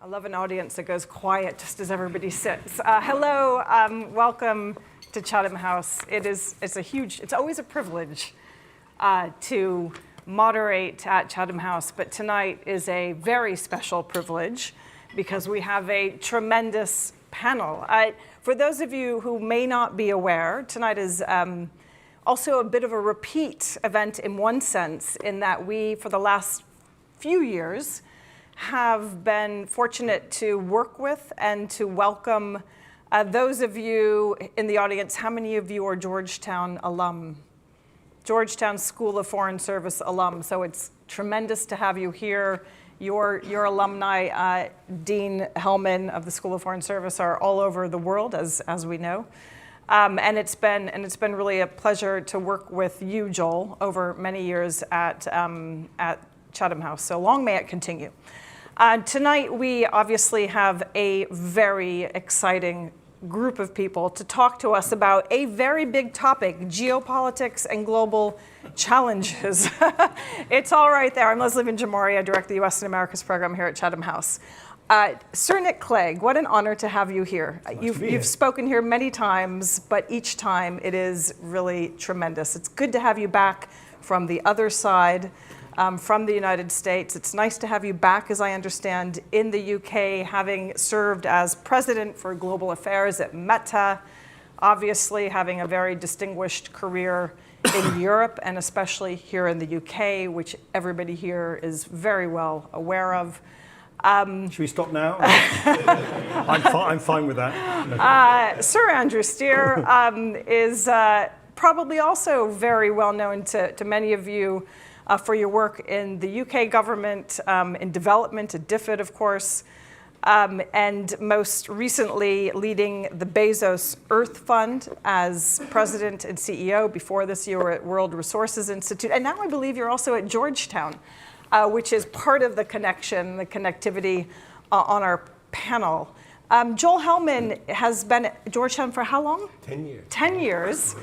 I love an audience that goes quiet just as everybody sits. Hello, welcome to Chatham House. It's always a privilege to moderate at Chatham House, but tonight is a very special privilege because we have a tremendous panel. For those of you who may not be aware, tonight is also a bit of a repeat event in one sense, in that we, for the last few years, have been fortunate to work with and to welcome those of you in the audience. How many of you are Georgetown alum? Georgetown School of Foreign Service alum. So it's tremendous to have you here. Your alumni, Dean Hellman of the School of Foreign Service, are all over the world, as we know. And it's been really a pleasure to work with you, Joel, over many years at Chatham House. So long may it continue. Tonight, we obviously have a very exciting group of people to talk to us about a very big topic, geopolitics and global challenges. It's all right there. I'm Leslie Vinjamori. I direct the US and Americas program here at Chatham House. Sir Nick Clegg, what an honor to have you here. You've spoken here many times, but each time it is really tremendous. It's good to have you back from the other side. From the United States. It's nice to have you back, as I understand, in the UK, having served as president for global affairs at Meta, obviously having a very distinguished career in Europe and especially here in the UK, which everybody here is very well aware of. Should we stop now? I'm fine with that. Sir Andrew Steer is probably also very well known to many of you for your work in the UK government, in development, at DFID, of course, and most recently leading the Bezos Earth Fund as president and CEO. Before this, you were at World Resources Institute, and now I believe you're also at Georgetown, which is part of the connection, the connectivity on our panel. Joel Hellman has been at Georgetown for how long? 10 years. 10 years.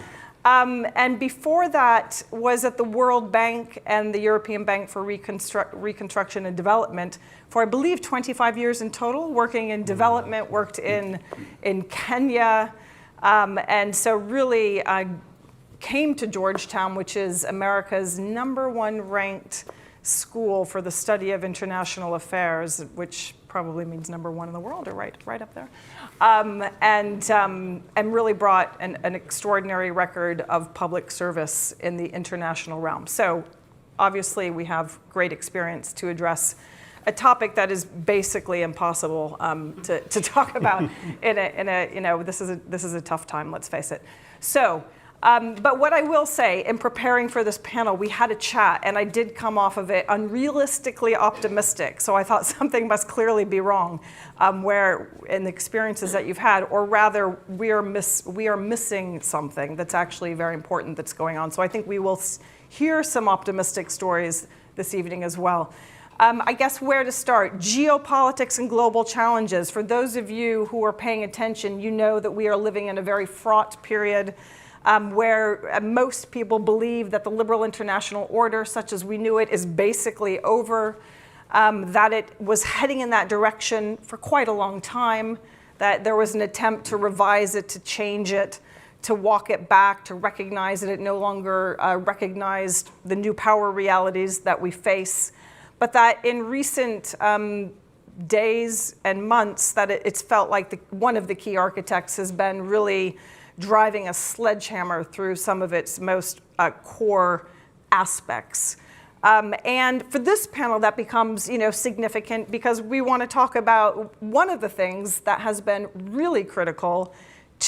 And before that was at the World Bank and the European Bank for Reconstruction and Development for, I believe, 25 years in total, working in development, worked in Kenya, and so really came to Georgetown, which is America's #1 ranked school for the study of international affairs, which probably means #1 in the world, or right up there, and really brought an extraordinary record of public service in the international realm. So obviously we have great experience to address a topic that is basically impossible to talk about in a this is a tough time, let's face it. So. But what I will say, in preparing for this panel, we had a chat, and I did come off of it unrealistically optimistic. So I thought something must clearly be wrong, where in the experiences that you've had, or rather, we are missing something that's actually very important that's going on. So I think we will hear some optimistic stories this evening as well. I guess where to start? Geopolitics and global challenges. For those of you who are paying attention, you know that we are living in a very fraught period. Where most people believe that the liberal international order, such as we knew it, is basically over, that it was heading in that direction for quite a long time, that there was an attempt to revise it, to change it, to walk it back, to recognize that it no longer recognized the new power realities that we face, but that in recent days and months, that it's felt like one of the key architects has been really driving a sledgehammer through some of its most core aspects. And for this panel, that becomes significant because we want to talk about one of the things that has been really critical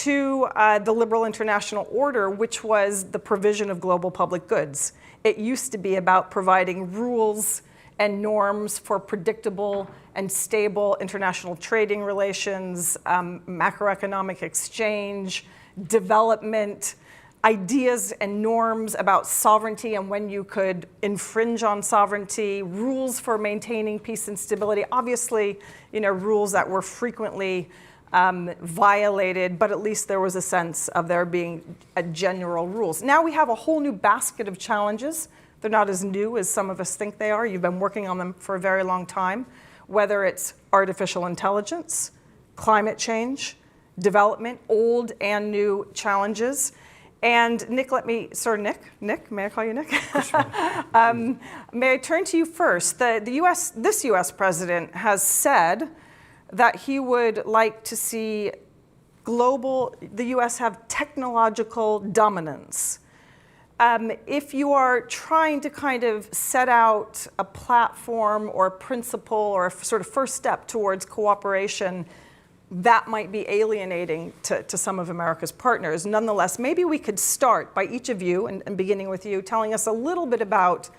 to the liberal international order, which was the provision of global public goods. It used to be about providing rules and norms for predictable and stable international trading relations, macroeconomic exchange, development, ideas and norms about sovereignty and when you could infringe on sovereignty, rules for maintaining peace and stability, obviously, rules that were frequently violated, but at least there was a sense of there being general rules. Now we have a whole new basket of challenges. They're not as new as some of us think they are. You've been working on them for a very long time. whether it's artificial intelligence, climate change, development, old and new challenges. And Nick, Sir Nick, may I call you Nick? May I turn to you first? This US president has said that he would like to see the US have technological dominance. If you are trying to kind of set out a platform or a principle or a sort of first step towards cooperation, that might be alienating to some of America's partners. Nonetheless, maybe we could start by each of you, and beginning with you, telling us a little bit about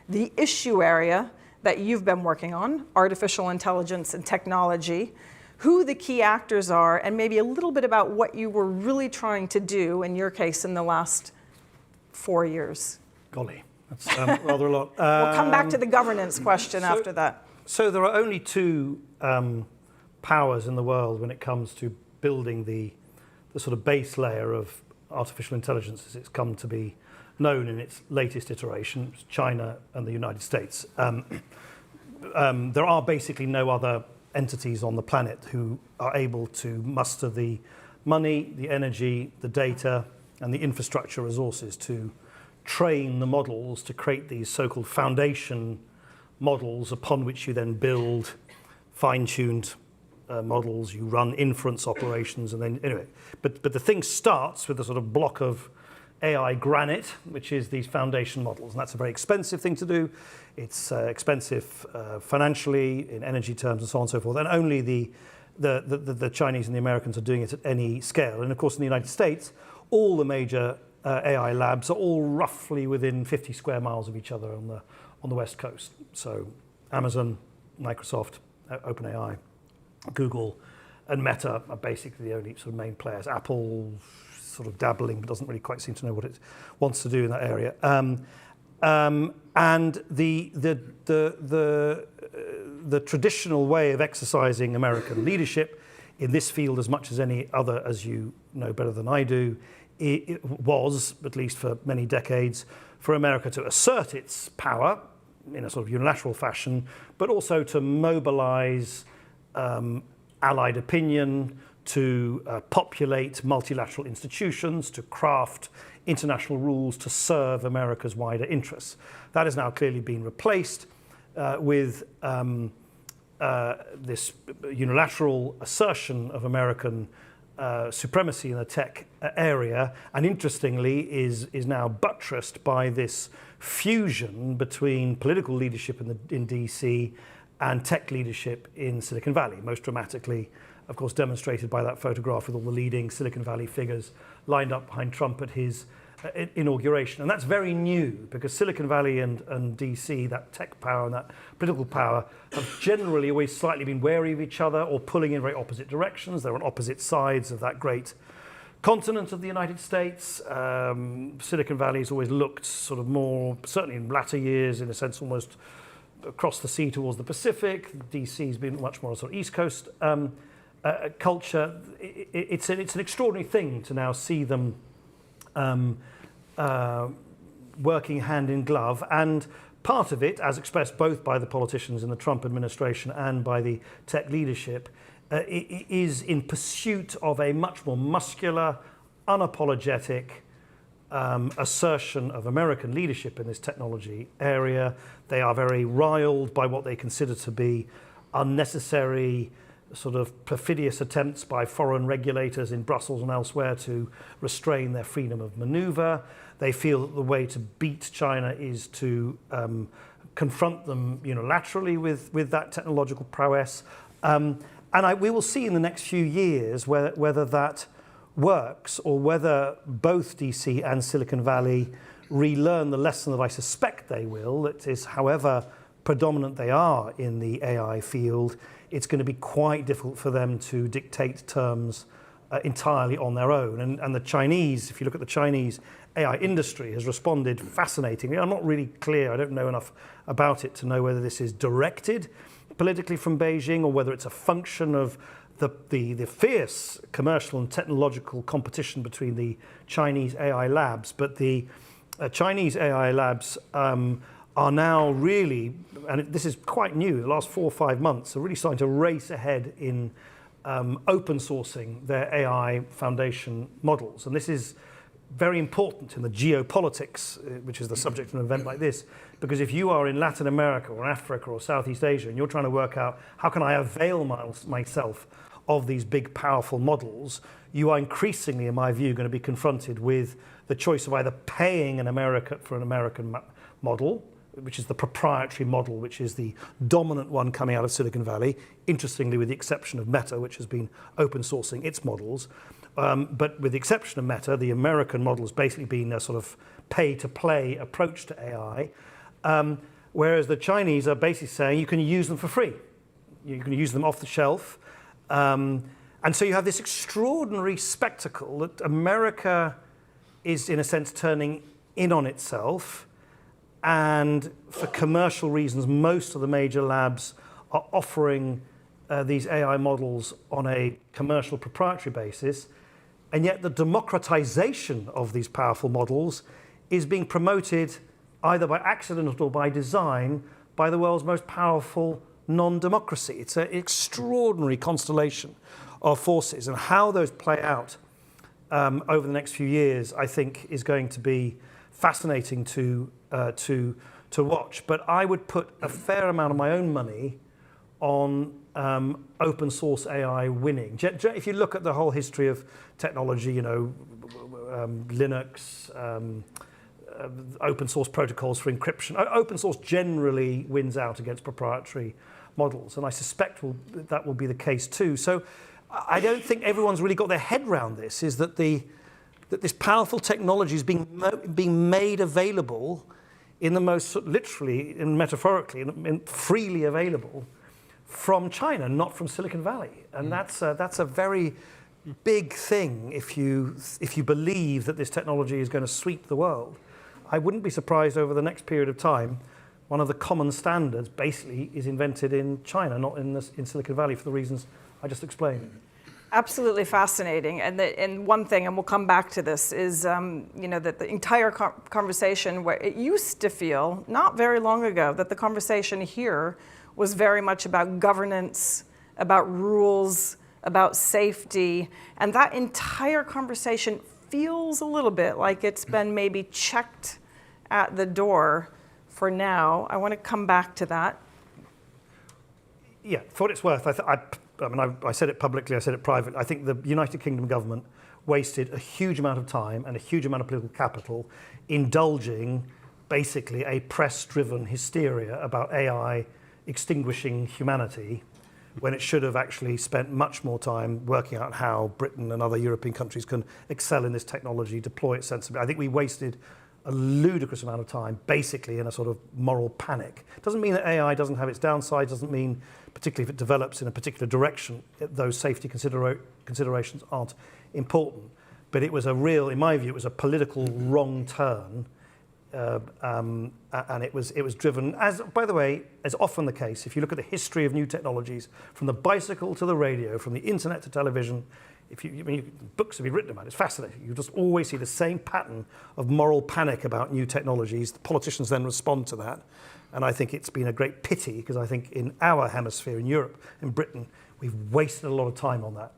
the issue area that you've been working on, artificial intelligence and technology, who the key actors are, and maybe a little bit about what you were really trying to do, in your case, in the last 4 years. Golly, that's rather a lot. We'll come back to the governance question after that. So there are only two powers in the world when it comes to building the sort of base layer of artificial intelligence as it's come to be known in its latest iteration, China and the United States. There are basically no other entities on the planet who are able to muster the money, the energy, the data, and the infrastructure resources to train the models to create these so-called foundation models upon which you then build fine-tuned models, you run inference operations, and then anyway. But the thing starts with a sort of block of AI granite, which is these foundation models, and that's a very expensive thing to do. It's expensive financially, in energy terms, and so on and so forth. And only the Chinese and the Americans are doing it at any scale. And of course, in the United States, all the major AI labs are all roughly within 50 square miles of each other on the West Coast. So Amazon, Microsoft, OpenAI, Google, and Meta are basically the only sort of main players. Apple sort of dabbling, but doesn't really quite seem to know what it wants to do in that area. And the traditional way of exercising American leadership in this field, as much as any other, as you know better than I do, it was, at least for many decades, for America to assert its power in a sort of unilateral fashion, but also to mobilize allied opinion, to populate multilateral institutions, to craft international rules to serve America's wider interests. That has now clearly been replaced with this unilateral assertion of American supremacy in the tech area, and interestingly is now buttressed by this fusion between political leadership in DC and tech leadership in Silicon Valley, most dramatically, of course, demonstrated by that photograph with all the leading Silicon Valley figures lined up behind Trump at his inauguration. And that's very new, because Silicon Valley and DC, that tech power and that political power, have generally always slightly been wary of each other or pulling in very opposite directions. They're on opposite sides of that great continent of the United States. Silicon Valley has always looked sort of more, certainly in latter years, in a sense almost across the sea towards the Pacific. DC's been much more a sort of East Coast culture. It's an extraordinary thing to now see them working hand in glove, and part of it, as expressed both by the politicians in the Trump administration and by the tech leadership, is in pursuit of a much more muscular, unapologetic assertion of American leadership in this technology area. They are very riled by what they consider to be unnecessary, sort of perfidious attempts by foreign regulators in Brussels and elsewhere to restrain their freedom of maneuver. They feel that the way to beat China is to confront them unilaterally with that technological prowess. We will see in the next few years whether that works, or whether both DC and Silicon Valley relearn the lesson that I suspect they will, that is, however predominant they are in the AI field, it's going to be quite difficult for them to dictate terms entirely on their own. And the Chinese, if you look at the Chinese AI industry, has responded fascinatingly. I'm not really clear, I don't know enough about it to know whether this is directed politically from Beijing or whether it's a function of the fierce commercial and technological competition between the Chinese AI labs. But the Chinese AI labs are now really, and this is quite new, the last 4 or 5 months, are really starting to race ahead in open sourcing their AI foundation models. And this is very important in the geopolitics, which is the subject of an event like this, because if you are in Latin America or Africa or Southeast Asia and you're trying to work out how can I avail myself of these big powerful models, you are increasingly, in my view, going to be confronted with the choice of either paying an American model, which is the proprietary model, which is the dominant one coming out of Silicon Valley, interestingly with the exception of Meta, which has been open sourcing its models. But with the exception of Meta, the American model has basically been a sort of pay-to-play approach to AI, whereas the Chinese are basically saying you can use them for free. You can use them off the shelf. And so you have this extraordinary spectacle that America is, in a sense, turning in on itself. And for commercial reasons, most of the major labs are offering these AI models on a commercial proprietary basis. And yet the democratization of these powerful models is being promoted either by accident or by design by the world's most powerful non-democracy. It's an extraordinary constellation of forces, and how those play out over the next few years, I think, is going to be fascinating to watch. But I would put a fair amount of my own money on open source AI winning. If you look at the whole history of technology, Linux, open source protocols for encryption, open source generally wins out against proprietary models, and I suspect that will be the case too. So I don't think everyone's really got their head around this, is that this powerful technology is being made available in the most literally and metaphorically and freely available from China, not from Silicon Valley. And that's a very big thing if you believe that this technology is going to sweep the world. I wouldn't be surprised over the next period of time, one of the common standards basically is invented in China, not in Silicon Valley, for the reasons I just explained. Absolutely fascinating. And one thing, and we'll come back to this, is that the entire conversation, where it used to feel, not very long ago, that the conversation here was very much about governance, about rules, about safety. And that entire conversation feels a little bit like it's been maybe checked at the door for now. I want to come back to that. Yeah, for what it's worth, I said it publicly, I said it privately. I think the United Kingdom government wasted a huge amount of time and a huge amount of political capital indulging basically a press-driven hysteria about AI extinguishing humanity, when it should have actually spent much more time working out how Britain and other European countries can excel in this technology, deploy it sensibly. I think we wasted a ludicrous amount of time basically in a sort of moral panic. Doesn't mean that AI doesn't have its downsides, doesn't mean, particularly if it develops in a particular direction, those safety considerations aren't important. But it was in my view, it was a political wrong turn. And it was driven, as by the way, as often the case, if you look at the history of new technologies, from the bicycle to the radio, from the internet to television, books have been written about it, it's fascinating. You just always see the same pattern of moral panic about new technologies. The politicians then respond to that. And I think it's been a great pity, because I think in our hemisphere, in Europe, in Britain, we've wasted a lot of time on that.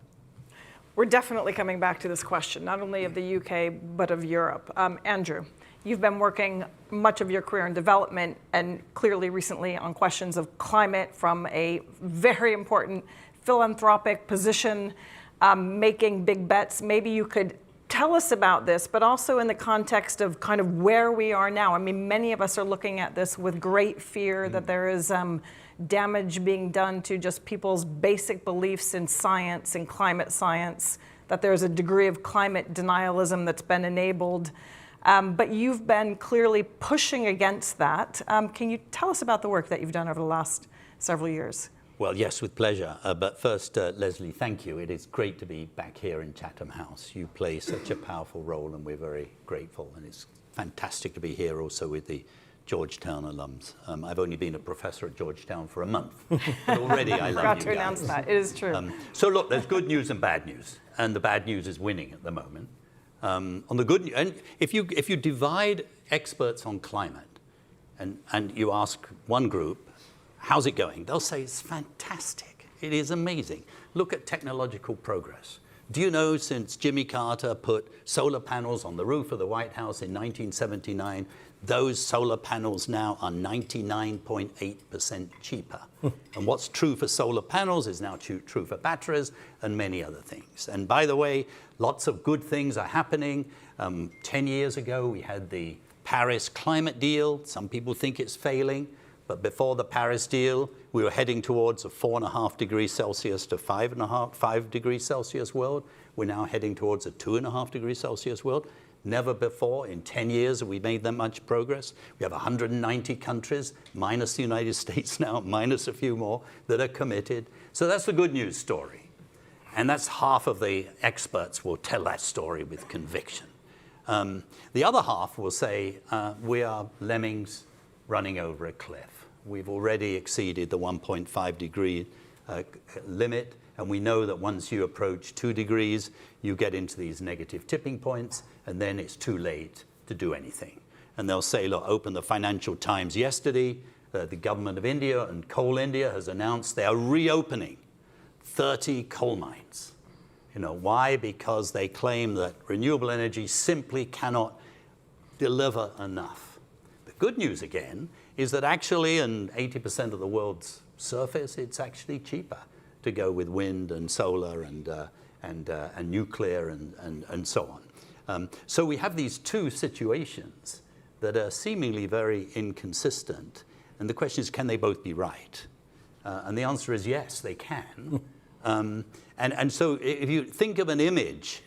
We're definitely coming back to this question, not only of the UK, but of Europe. Andrew, you've been working much of your career in development, and clearly recently on questions of climate from a very important philanthropic position, making big bets. Maybe you could tell us about this, but also in the context of kind of where we are now. I mean, many of us are looking at this with great fear that there is damage being done to just people's basic beliefs in science and climate science, that there's a degree of climate denialism that's been enabled. But you've been clearly pushing against that. Can you tell us about the work that you've done over the last several years? Well, yes, with pleasure. But first, Leslie, thank you. It is great to be back here in Chatham House. You play such a powerful role, and we're very grateful. And it's fantastic to be here also with the Georgetown alums. I've only been a professor at Georgetown for a month, but already I love you guys. Forgot to announce that. It is true. So look, there's good news and bad news, and the bad news is winning at the moment. On the good news, and if you divide experts on climate And you ask one group, how's it going? They'll say, it's fantastic. It is amazing. Look at technological progress. Do you know since Jimmy Carter put solar panels on the roof of the White House in 1979, those solar panels now are 99.8% cheaper. And what's true for solar panels is now true for batteries and many other things. And by the way, lots of good things are happening. 10 years ago, we had the Paris climate deal. Some people think it's failing. But before the Paris deal, we were heading towards a 4.5 degrees Celsius to 5 degrees Celsius world. We're now heading towards a 2.5 degrees Celsius world. Never before in 10 years have we made that much progress. We have 190 countries, minus the United States now, minus a few more, that are committed. So that's the good news story. And that's half of the experts will tell that story with conviction. The other half will say, we are lemmings running over a cliff. We've already exceeded the 1.5 degree limit, and we know that once you approach 2 degrees, you get into these negative tipping points, and then it's too late to do anything. And they'll say, look, open the Financial Times yesterday, the government of India and Coal India has announced they are reopening 30 coal mines. You know, why? Because they claim that renewable energy simply cannot deliver enough. The good news, again, is that actually in 80% of the world's surface, it's actually cheaper to go with wind and solar and nuclear and so on. So we have these two situations that are seemingly very inconsistent. And the question is, can they both be right? And the answer is yes, they can. And so if you think of an image,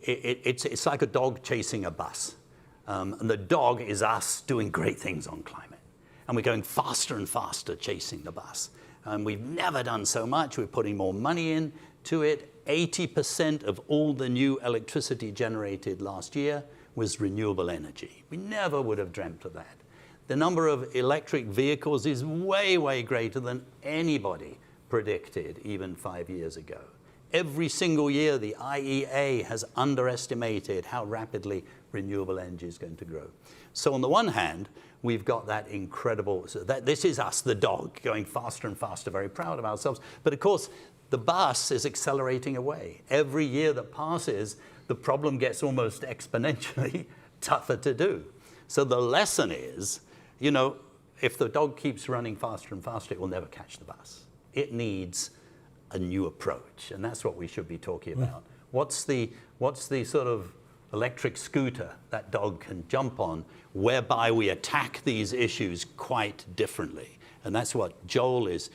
it's like a dog chasing a bus. And the dog is us doing great things on climate. And we're going faster and faster chasing the bus. And we've never done so much. We're putting more money into it. 80% of all the new electricity generated last year was renewable energy. We never would have dreamt of that. The number of electric vehicles is way, way greater than anybody predicted even 5 years ago. Every single year, the IEA has underestimated how rapidly renewable energy is going to grow. So on the one hand, we've got that incredible, this is us, the dog, going faster and faster, very proud of ourselves. But of course, the bus is accelerating away. Every year that passes, the problem gets almost exponentially tougher to do. So the lesson is, you know, if the dog keeps running faster and faster, it will never catch the bus. It needs a new approach, and that's what we should be talking about. What's the sort of electric scooter that dog can jump on, whereby we attack these issues quite differently? And that's what Joel is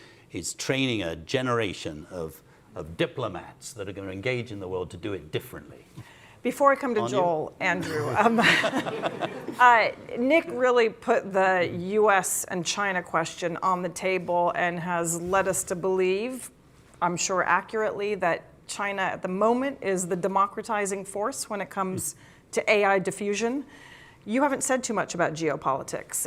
training a generation of diplomats that are going to engage in the world to do it differently. Before I come to Joel, Andrew, Nick really put the US and China question on the table and has led us to believe, I'm sure accurately, that China at the moment is the democratizing force when it comes to AI diffusion. You haven't said too much about geopolitics.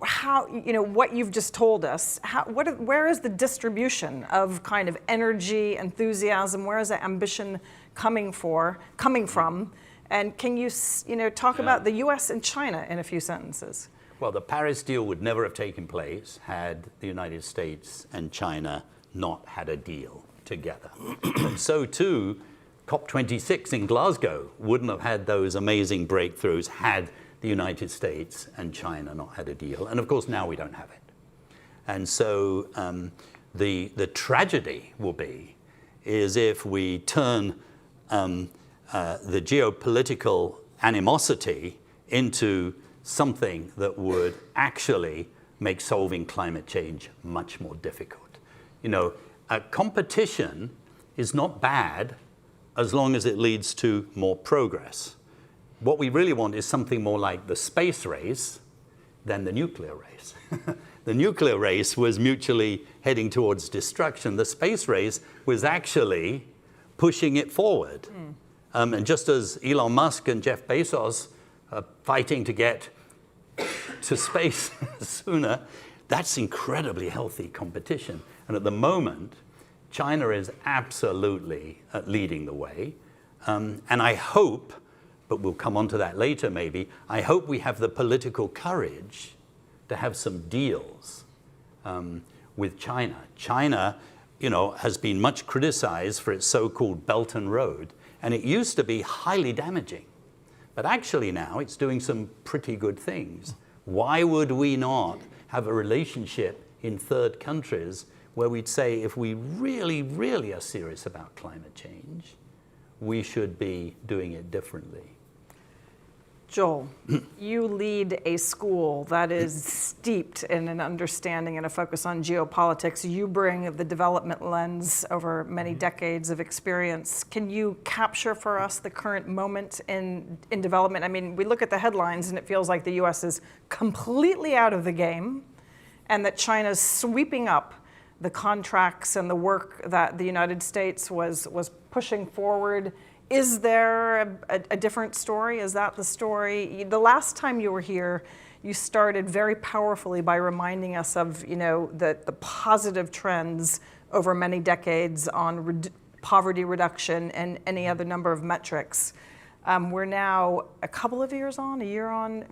How, you know, what you've just told us, where is the distribution of kind of energy, enthusiasm, where is the ambition coming from? And can you talk about the US and China in a few sentences? Well, the Paris deal would never have taken place had the United States and China not had a deal together. And so too, COP26 in Glasgow wouldn't have had those amazing breakthroughs had the United States and China not had a deal. And of course, now we don't have it. And so the tragedy will be is if we turn the geopolitical animosity into something that would actually make solving climate change much more difficult. You know, competition is not bad as long as it leads to more progress. What we really want is something more like the space race than the nuclear race. The nuclear race was mutually heading towards destruction. The space race was actually pushing it forward. And just as Elon Musk and Jeff Bezos are fighting to get to space sooner, that's incredibly healthy competition. And at the moment, China is absolutely leading the way. And I hope but we'll come on to that later maybe. I hope we have the political courage to have some deals with China. China, has been much criticized for its so-called Belt and Road, and it used to be highly damaging. But actually now it's doing some pretty good things. Why would we not have a relationship in third countries where we'd say if we really, really are serious about climate change, we should be doing it differently? Joel, you lead a school that is steeped in an understanding and a focus on geopolitics. You bring the development lens over many decades of experience. Can you capture for us the current moment in development? I mean, we look at the headlines and it feels like the US is completely out of the game and that China's sweeping up the contracts and the work that the United States was pushing forward. Is there a different story? Is that the story? The last time you were here, you started very powerfully by reminding us of, the positive trends over many decades on poverty reduction and any other number of metrics. We're now a couple of years on, a year on.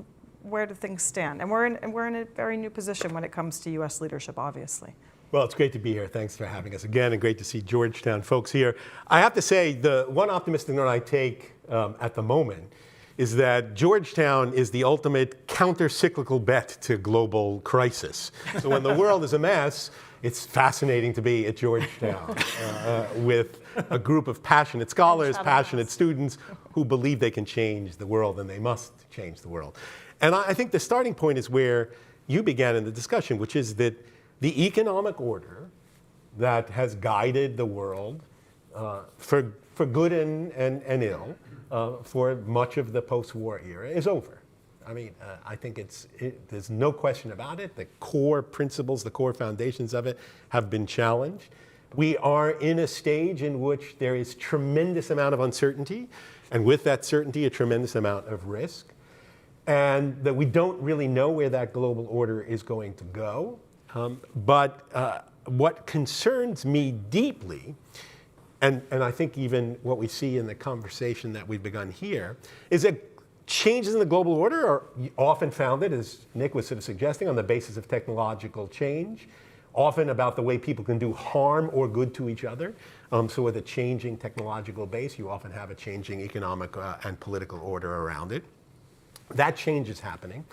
Where do things stand? And we're in a very new position when it comes to U.S. leadership, obviously. Well, it's great to be here. Thanks for having us again, and great to see Georgetown folks here. I have to say, the one optimistic note I take at the moment is that Georgetown is the ultimate counter-cyclical bet to global crisis. So when the world is a mess, it's fascinating to be at Georgetown with a group of passionate scholars, passionate students who believe they can change the world, and they must change the world. And I think the starting point is where you began in the discussion, which is that the economic order that has guided the world for good and ill for much of the post-war era is over. I mean, I think there's no question about it. The core principles, the core foundations of it have been challenged. We are in a stage in which there is tremendous amount of uncertainty, and with that certainty, a tremendous amount of risk, and that we don't really know where that global order is going to go. But what concerns me deeply, and I think even what we see in the conversation that we've begun here, is that changes in the global order are often founded, as Nick was sort of suggesting, on the basis of technological change, often about the way people can do harm or good to each other. So with a changing technological base, you often have a changing economic and political order around it. That change is happening.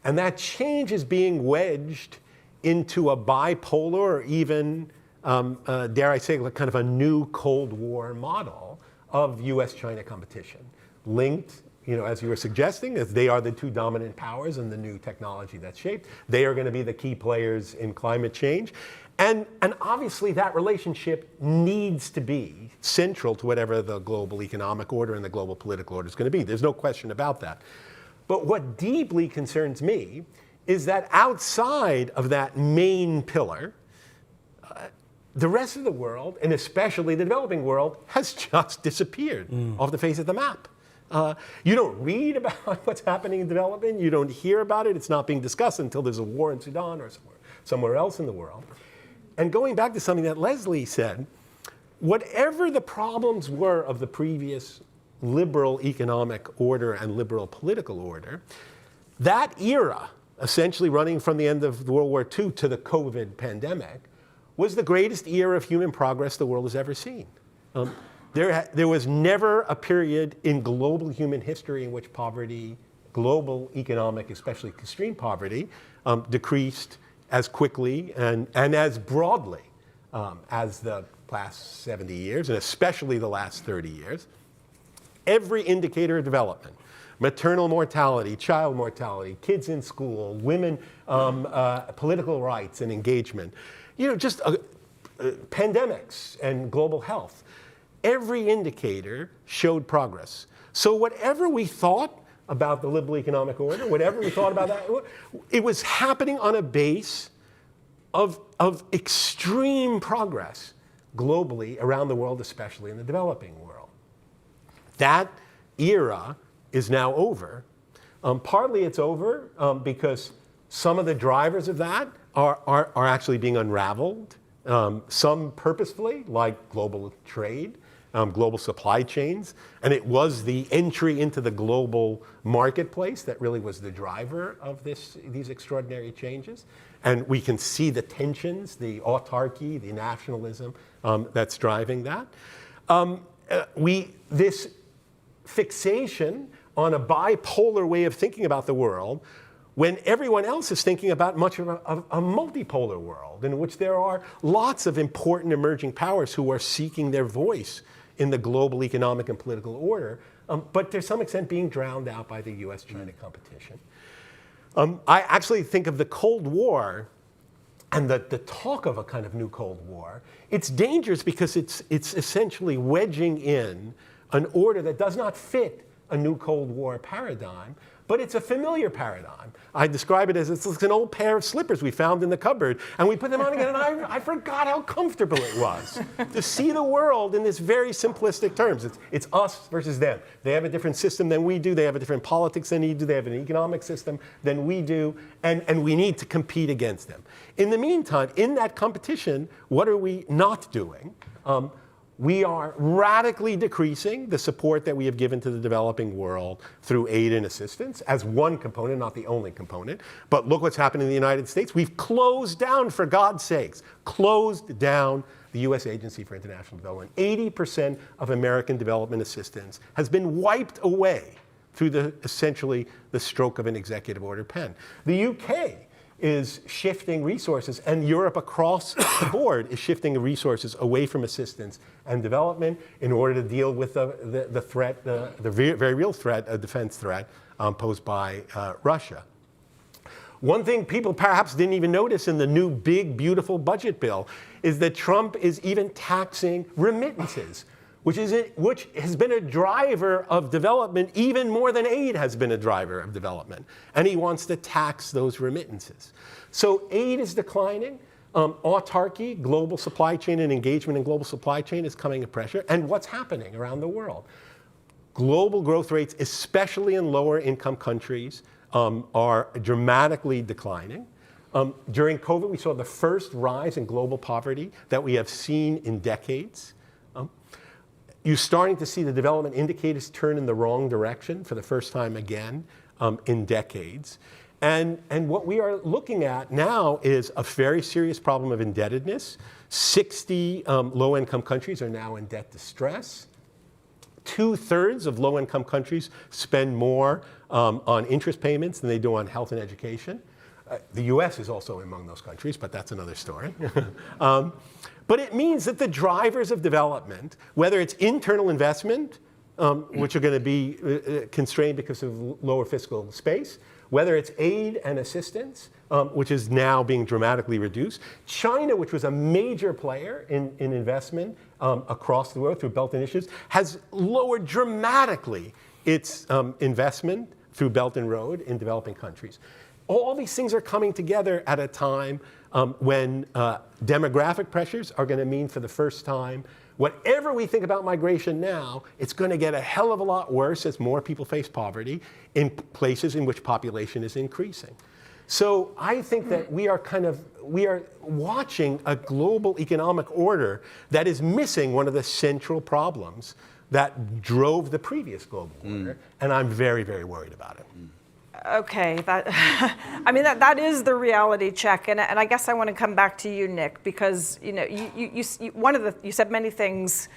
And that change is being wedged into a bipolar or even, dare I say, kind of a new Cold War model of US-China competition, linked, as you were suggesting, as they are the two dominant powers in the new technology that's shaped. They are going to be the key players in climate change. And obviously that relationship needs to be central to whatever the global economic order and the global political order is going to be. There's no question about that. But what deeply concerns me is that outside of that main pillar, the rest of the world, and especially the developing world, has just disappeared off the face of the map. You don't read about what's happening in development. You don't hear about it. It's not being discussed until there's a war in Sudan or somewhere else in the world. And going back to something that Leslie said, whatever the problems were of the previous liberal economic order and liberal political order, that era, essentially running from the end of World War II to the COVID pandemic, was the greatest era of human progress the world has ever seen. There was never a period in global human history in which poverty, global economic, especially extreme poverty, decreased as quickly and as broadly as the last 70 years, and especially the last 30 years. Every indicator of development, maternal mortality, child mortality, kids in school, women, political rights and engagement, just pandemics and global health. Every indicator showed progress. So whatever we thought about the liberal economic order, whatever we thought about that, it was happening on a base of extreme progress globally around the world, especially in the developing world. That era is now over. Partly it's over because some of the drivers of that are actually being unraveled, some purposefully, like global trade, global supply chains. And it was the entry into the global marketplace that really was the driver of these extraordinary changes. And we can see the tensions, the autarky, the nationalism that's driving that. This fixation on a bipolar way of thinking about the world, when everyone else is thinking about much of a multipolar world in which there are lots of important emerging powers who are seeking their voice in the global economic and political order, but to some extent being drowned out by the US-China competition. I actually think of the Cold War and the talk of a kind of new Cold War. It's dangerous because it's essentially wedging in an order that does not fit a new Cold War paradigm, but it's a familiar paradigm. I describe it as it's an old pair of slippers we found in the cupboard, and we put them on again, and I forgot how comfortable it was to see the world in this very simplistic terms. It's us versus them. They have a different system than we do. They have a different politics than we do. They have an economic system than we do, and we need to compete against them. In the meantime, in that competition, what are we not doing? We are radically decreasing the support that we have given to the developing world through aid and assistance as one component, not the only component. But look what's happened in the United States. We've closed down, for God's sakes, closed down the U.S. Agency for International Development. 80% of American development assistance has been wiped away through essentially the stroke of an executive order pen. The UK is shifting resources, and Europe across the board is shifting resources away from assistance and development in order to deal with the threat, the very real threat, a defense threat posed by Russia. One thing people perhaps didn't even notice in the new big, beautiful budget bill is that Trump is even taxing remittances, which has been a driver of development even more than aid has been a driver of development. And he wants to tax those remittances. So aid is declining. Autarky, global supply chain and engagement in global supply chain is coming to pressure. And what's happening around the world? Global growth rates, especially in lower income countries, are dramatically declining. During COVID, we saw the first rise in global poverty that we have seen in decades. You're starting to see the development indicators turn in the wrong direction for the first time again in decades. And what we are looking at now is a very serious problem of indebtedness. 60 low-income countries are now in debt distress. 2/3 of low-income countries spend more on interest payments than they do on health and education. The US is also among those countries, but that's another story. But it means that the drivers of development, whether it's internal investment, which are going to be constrained because of lower fiscal space, whether it's aid and assistance, which is now being dramatically reduced. China, which was a major player in investment across the world through Belt Initiatives, has lowered dramatically its investment through Belt and Road in developing countries. All these things are coming together at a time when demographic pressures are going to mean for the first time, whatever we think about migration now, it's going to get a hell of a lot worse as more people face poverty in places in which population is increasing. So I think that we are watching a global economic order that is missing one of the central problems that drove the previous global order, and I'm very, very worried about it. Okay, that is the reality check, and I guess I want to come back to you, Nick, because you said many things.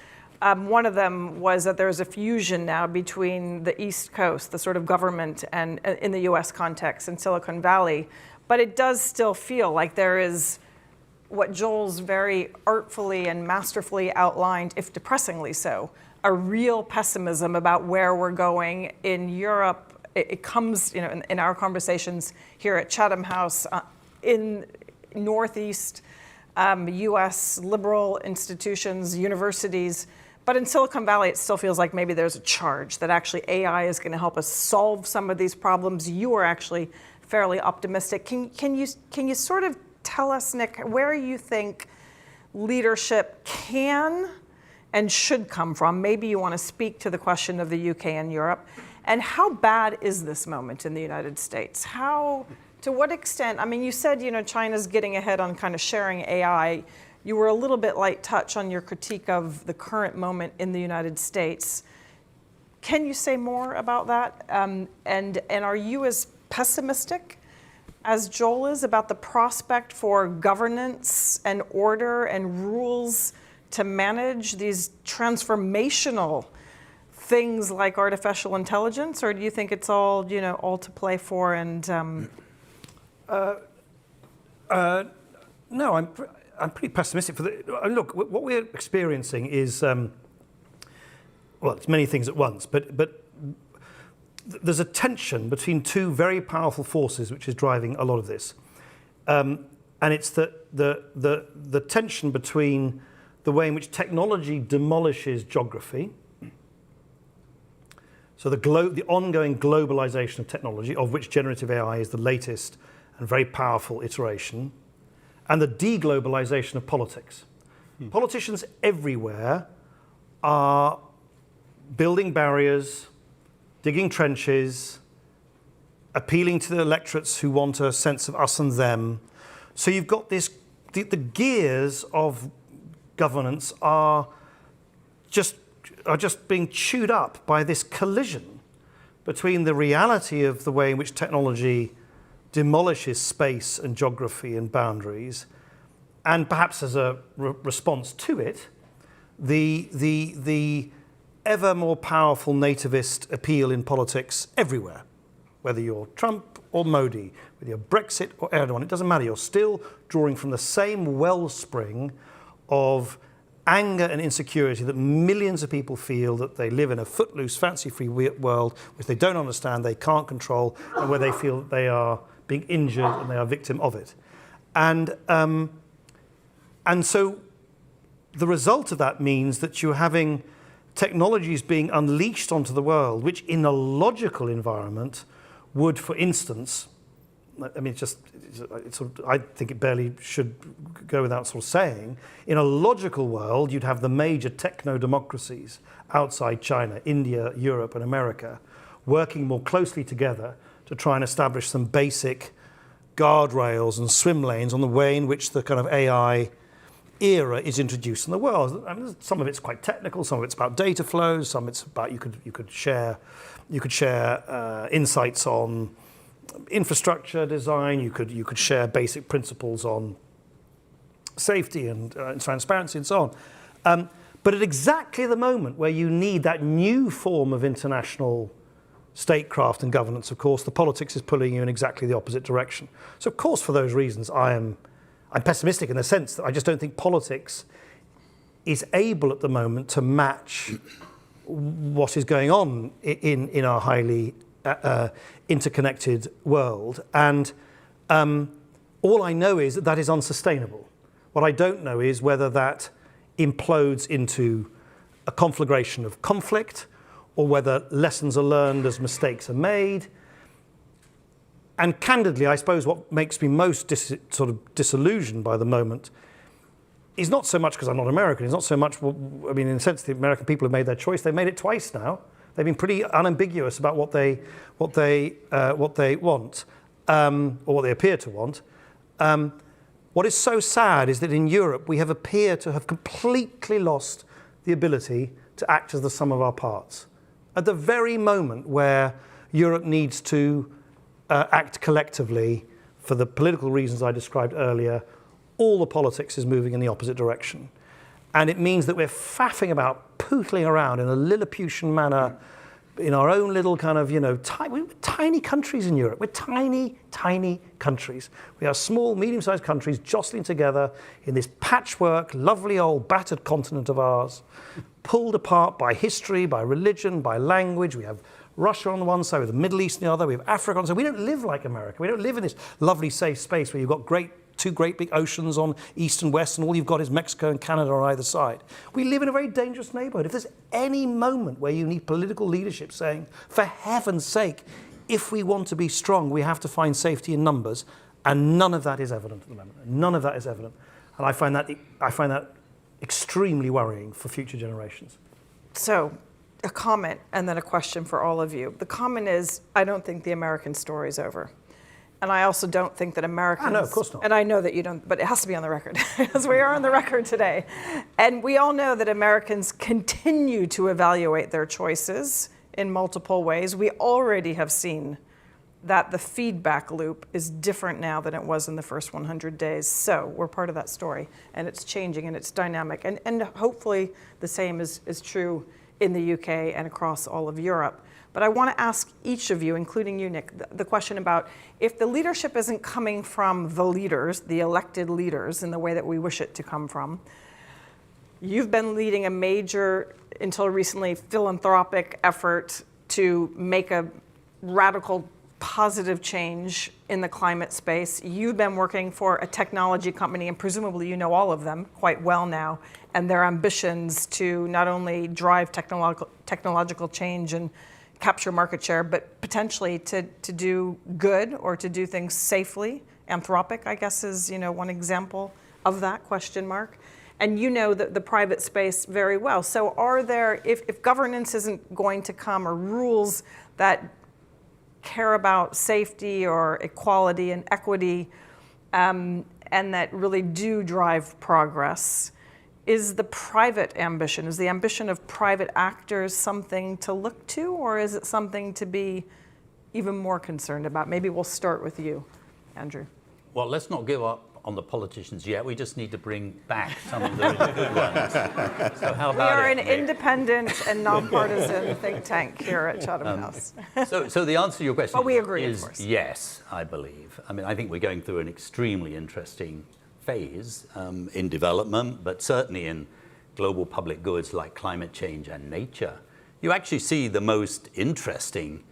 One of them was that there's a fusion now between the East Coast, the sort of government, and in the U.S. context, and Silicon Valley, but it does still feel like there is what Joel's very artfully and masterfully outlined, if depressingly so, a real pessimism about where we're going in Europe. It comes, in our conversations here at Chatham House, in Northeast U.S. liberal institutions, universities, but in Silicon Valley, it still feels like maybe there's a charge that actually AI is going to help us solve some of these problems. You are actually fairly optimistic. Can you sort of tell us, Nick, where you think leadership can and should come from? Maybe you want to speak to the question of the UK and Europe. And how bad is this moment in the United States? To what extent? I mean, you said, China's getting ahead on kind of sharing AI. You were a little bit light touch on your critique of the current moment in the United States. Can you say more about that? And are you as pessimistic as Joel is about the prospect for governance and order and rules to manage these transformational things like artificial intelligence, or do you think it's all, all to play for? And no, I'm pretty pessimistic. Look, what we're experiencing is it's many things at once, but there's a tension between two very powerful forces which is driving a lot of this, and it's the tension between the way in which technology demolishes geography. So the ongoing globalization of technology, of which generative AI is the latest and very powerful iteration, and the deglobalization of politics. Politicians everywhere are building barriers, digging trenches, appealing to the electorates who want a sense of us and them. So you've got this, the gears of governance are just being chewed up by this collision between the reality of the way in which technology demolishes space and geography and boundaries, and perhaps as a response to it, the ever more powerful nativist appeal in politics everywhere. Whether you're Trump or Modi, whether you're Brexit or Erdogan, it doesn't matter. You're still drawing from the same wellspring of anger and insecurity that millions of people feel, that they live in a footloose, fancy-free world which they don't understand, they can't control, and where they feel that they are being injured and they are a victim of it. And so the result of that means that you're having technologies being unleashed onto the world, which in a logical environment would, for instance, I mean, I think it barely should go without sort of saying, in a logical world, you'd have the major techno-democracies outside China, India, Europe, and America, working more closely together to try and establish some basic guardrails and swim lanes on the way in which the kind of AI era is introduced in the world. I mean, some of it's quite technical, some of it's about data flows, some it's about you could share insights on infrastructure design, you could share basic principles on safety and transparency and so on. But at exactly the moment where you need that new form of international statecraft and governance, of course, the politics is pulling you in exactly the opposite direction. So, of course, for those reasons, I'm pessimistic in the sense that I just don't think politics is able at the moment to match what is going on in our highly interconnected world. And all I know is that is unsustainable. What I don't know is whether that implodes into a conflagration of conflict, or whether lessons are learned as mistakes are made. And candidly, I suppose what makes me most sort of disillusioned by the moment is not so much because I'm not American. It's not so much, I mean, in a sense, the American people have made their choice. They've made it twice now. They've been pretty unambiguous about what they want, or what they appear to want. What is so sad is that in Europe, we have appeared to have completely lost the ability to act as the sum of our parts. At the very moment where Europe needs to act collectively for the political reasons I described earlier, all the politics is moving in the opposite direction. And it means that we're faffing about, pootling around in a Lilliputian manner in our own little kind of, we're tiny countries in Europe. We're tiny, tiny countries. We are small, medium-sized countries jostling together in this patchwork, lovely old battered continent of ours, pulled apart by history, by religion, by language. We have Russia on the one side, with the Middle East on the other, we have Africa on the side. We don't live like America. We don't live in this lovely, safe space where you've got two great big oceans on east and west, and all you've got is Mexico and Canada on either side. We live in a very dangerous neighborhood. If there's any moment where you need political leadership saying, for heaven's sake, if we want to be strong, we have to find safety in numbers, and none of that is evident at the moment. None of that is evident. And I find that extremely worrying for future generations. So, a comment and then a question for all of you. The comment is, I don't think the American story is over. And I also don't think that Americans... no, of course not. And I know that you don't, but it has to be on the record, because we are on the record today. And we all know that Americans continue to evaluate their choices in multiple ways. We already have seen that the feedback loop is different now than it was in the first 100 days. So we're part of that story, and it's changing, and it's dynamic. And hopefully the same is true in the UK and across all of Europe. But I want to ask each of you, including you, Nick, the question about if the leadership isn't coming from the leaders, the elected leaders, in the way that we wish it to come from. You've been leading a major, until recently, philanthropic effort to make a radical positive change in the climate space. You've been working for a technology company, and presumably you know all of them quite well now, and their ambitions to not only drive technological change and capture market share, but potentially to do good or to do things safely. Anthropic, I guess, is one example of that, question mark. And you know the private space very well. So are there, if governance isn't going to come, or rules that care about safety or equality and equity, and that really do drive progress, is the private ambition, is the ambition of private actors something to look to, or is it something to be even more concerned about? Maybe we'll start with you, Andrew. Well, let's not give up on the politicians yet. We just need to bring back some of the really good ones. So how about we are an Nick? Independent and nonpartisan think tank here at Chatham House. So the answer to your question But we agree, of is course. yes, I believe. I mean, I think we're going through an extremely interesting phase in development, but certainly in global public goods like climate change and nature. You actually see the most interesting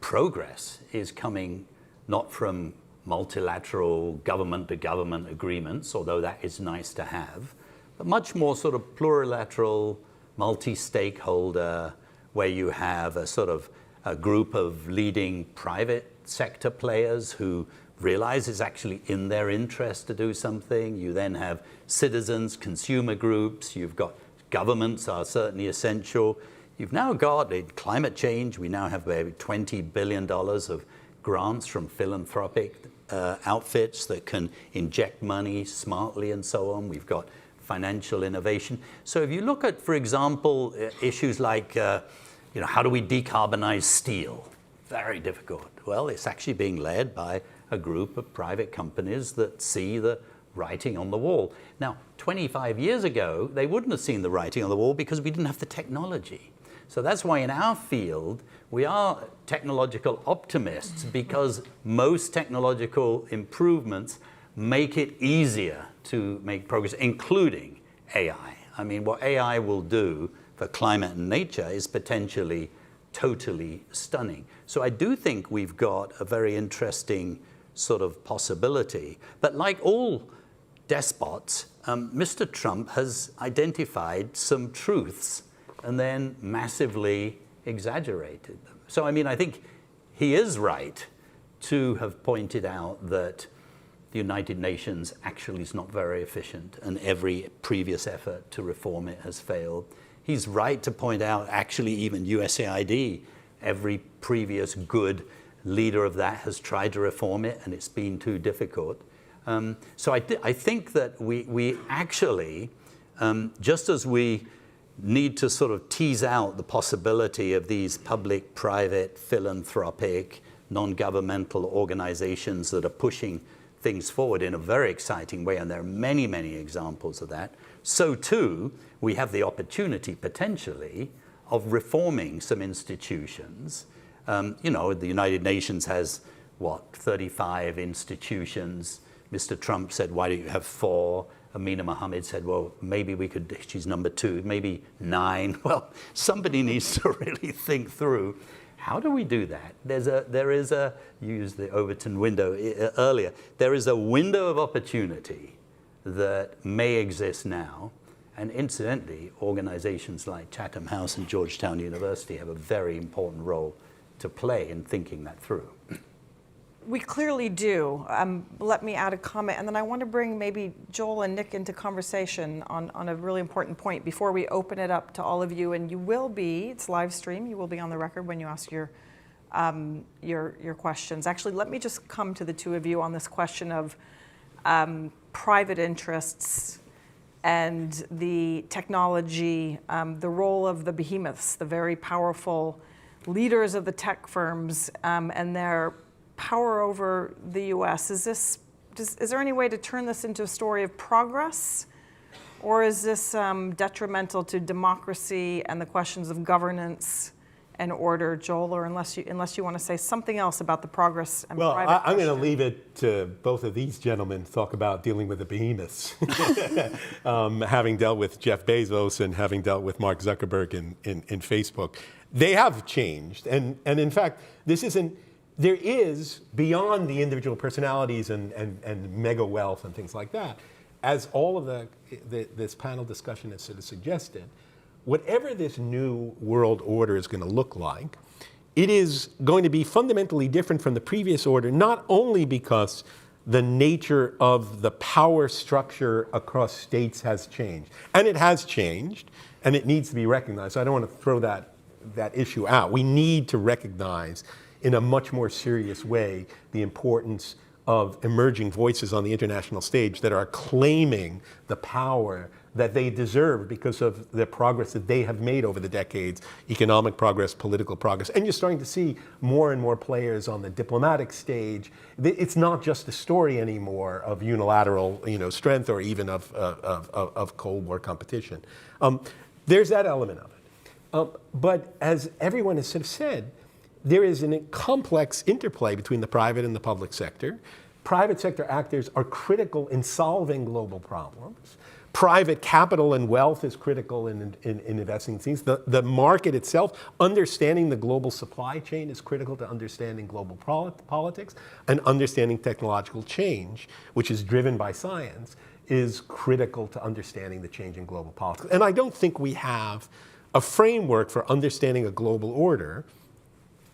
progress is coming not from multilateral government-to-government agreements, although that is nice to have, but much more sort of plurilateral, multi-stakeholder, where you have a sort of a group of leading private sector players who realize it's actually in their interest to do something. You then have citizens, consumer groups, you've got governments are certainly essential. You've now got in climate change, we now have maybe $20 billion of grants from philanthropic outfits that can inject money smartly and so on. We've got financial innovation. So if you look at, for example, issues like, how do we decarbonize steel? Very difficult. Well, it's actually being led by a group of private companies that see the writing on the wall. Now, 25 years ago, they wouldn't have seen the writing on the wall because we didn't have the technology. So that's why in our field, we are technological optimists, because most technological improvements make it easier to make progress, including AI. I mean, what AI will do for climate and nature is potentially totally stunning. So I do think we've got a very interesting sort of possibility. But like all despots, Mr. Trump has identified some truths and then massively exaggerated them. So, I mean, I think he is right to have pointed out that the United Nations actually is not very efficient, and every previous effort to reform it has failed. He's right to point out actually even USAID, every previous good leader of that has tried to reform it, and it's been too difficult. So I think that we actually, just as we need to sort of tease out the possibility of these public-private, philanthropic, non-governmental organizations that are pushing things forward in a very exciting way, and there are many, many examples of that, so too we have the opportunity potentially of reforming some institutions. The United Nations has, 35 institutions. Mr. Trump said, why don't you have 4? Amina Mohammed said, well, maybe we could, she's number 2, maybe 9. Well, somebody needs to really think through, how do we do that? There is a, you used the Overton window earlier, there is a window of opportunity that may exist now. And incidentally, organizations like Chatham House and Georgetown University have a very important role to play in thinking that through. We clearly do. Let me add a comment, and then I want to bring maybe Joel and Nick into conversation on a really important point before we open it up to all of you. And you will be, it's live stream, you will be on the record when you ask your your questions. Actually, let me just come to the two of you on this question of private interests and the technology, the role of the behemoths, the very powerful leaders of the tech firms, and their power over the U.S. Is there any way to turn this into a story of progress, or is this detrimental to democracy and the questions of governance and order, Joel? Or unless you want to say something else about the progress and well, private I'm going to question. leave it to both of these gentlemen to talk about dealing with the behemoths, having dealt with Jeff Bezos and having dealt with Mark Zuckerberg in Facebook. They have changed, and in fact, there is, beyond the individual personalities and mega wealth and things like that, as all of this panel discussion has sort of suggested, whatever this new world order is going to look like, it is going to be fundamentally different from the previous order, not only because the nature of the power structure across states has changed, and it has changed, and it needs to be recognized. So I don't want to throw that issue out. We need to recognize in a much more serious way the importance of emerging voices on the international stage that are claiming the power that they deserve because of the progress that they have made over the decades, economic progress, political progress. And you're starting to see more and more players on the diplomatic stage. It's not just a story anymore of unilateral strength or even of Cold War competition. There's that element of it. But as everyone has sort of said, there is a complex interplay between the private and the public sector. Private sector actors are critical in solving global problems. Private capital and wealth is critical in investing in things. The market itself, understanding the global supply chain is critical to understanding global politics, and understanding technological change, which is driven by science, is critical to understanding the change in global politics. And I don't think we have a framework for understanding a global order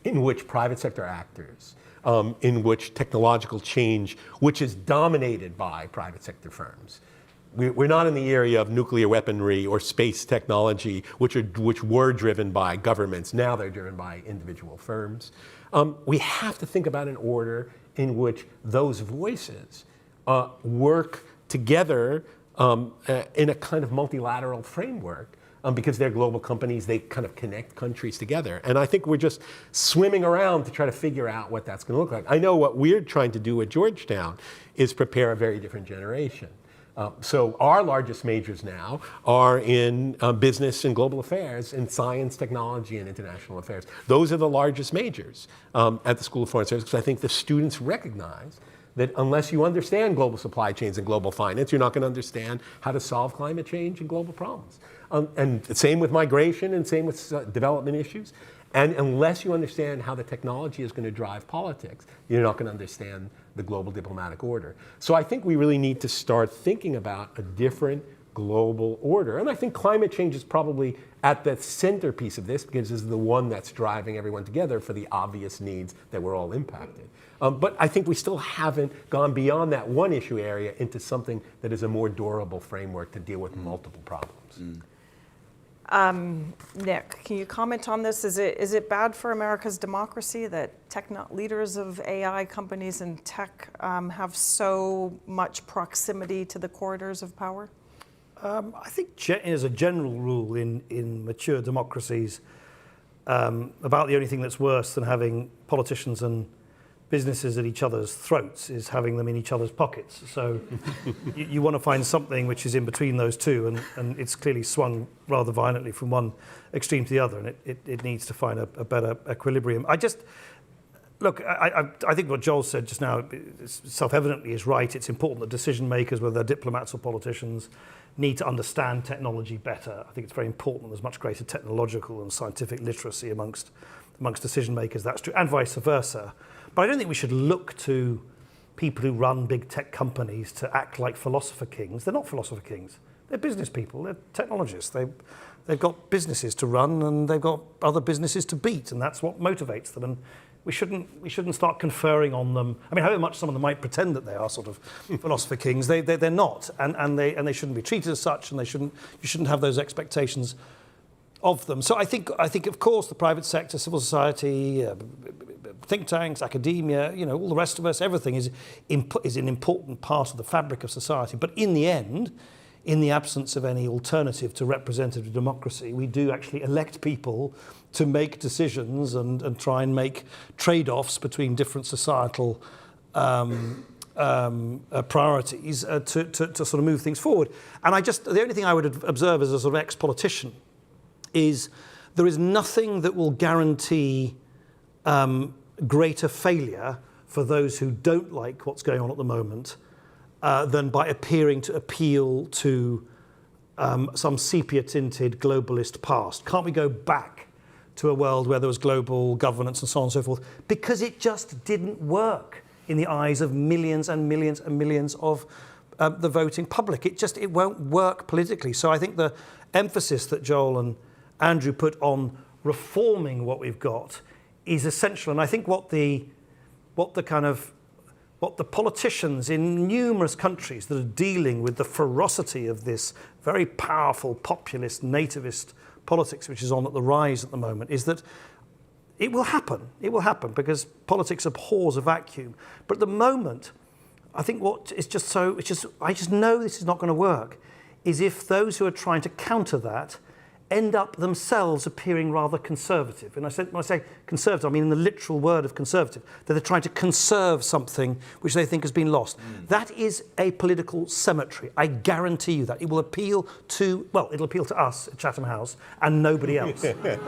in which private sector actors, in which technological change, which is dominated by private sector firms. We're not in the area of nuclear weaponry or space technology, which were driven by governments. Now they're driven by individual firms. We have to think about an order in which those voices work together in a kind of multilateral framework. Because they're global companies, they kind of connect countries together. And I think we're just swimming around to try to figure out what that's going to look like. I know what we're trying to do at Georgetown is prepare a very different generation. So our largest majors now are in business and global affairs, in science, technology, and international affairs. Those are the largest majors at the School of Foreign Service, because I think the students recognize that unless you understand global supply chains and global finance, you're not going to understand how to solve climate change and global problems. And same with migration and same with development issues. And unless you understand how the technology is going to drive politics, you're not going to understand the global diplomatic order. So I think we really need to start thinking about a different global order. And I think climate change is probably at the centerpiece of this, because it's the one that's driving everyone together for the obvious needs that we're all impacted. But I think we still haven't gone beyond that one issue area into something that is a more durable framework to deal with multiple problems. Nick, can you comment on this? Is it bad for America's democracy that leaders of AI companies and tech have so much proximity to the corridors of power? I think as a general rule in mature democracies, about the only thing that's worse than having politicians and businesses at each other's throats is having them in each other's pockets. So you want to find something which is in between those two, and it's clearly swung rather violently from one extreme to the other, and it needs to find a better equilibrium. I think what Joel said just now self-evidently is right. It's important that decision makers, whether they're diplomats or politicians, need to understand technology better. I think it's very important there's much greater technological and scientific literacy amongst decision makers. That's true, and vice versa. But I don't think we should look to people who run big tech companies to act like philosopher kings. They're not philosopher kings. They're business people. They're technologists. They've got businesses to run, and they've got other businesses to beat, and that's what motivates them. And we shouldn't start conferring on them. I mean, however much some of them might pretend that they are sort of philosopher kings, they're not, and they shouldn't be treated as such, and you shouldn't have those expectations of them. So I think, of course, the private sector, civil society, think tanks, academia, all the rest of us, everything is an important part of the fabric of society. But in the end, in the absence of any alternative to representative democracy, we do actually elect people to make decisions and try and make trade-offs between different societal priorities to sort of move things forward. And the only thing I would observe as a sort of ex-politician is there is nothing that will guarantee greater failure for those who don't like what's going on at the moment than by appearing to appeal to some sepia-tinted globalist past. Can't we go back to a world where there was global governance and so on and so forth? Because it just didn't work in the eyes of millions and millions and millions of the voting public. It won't work politically. So I think the emphasis that Joel and Andrew put on reforming what we've got is essential. And I think what the politicians in numerous countries that are dealing with the ferocity of this very powerful populist nativist politics which is on at the rise at the moment is that it will happen. It will happen because politics abhors a vacuum. But at the moment, I think I just know this is not going to work, is if those who are trying to counter that end up themselves appearing rather conservative. And when I say conservative, I mean in the literal word of conservative, that they're trying to conserve something which they think has been lost. That is a political cemetery. I guarantee you that. It will appeal to us at Chatham House and nobody else. Unfair.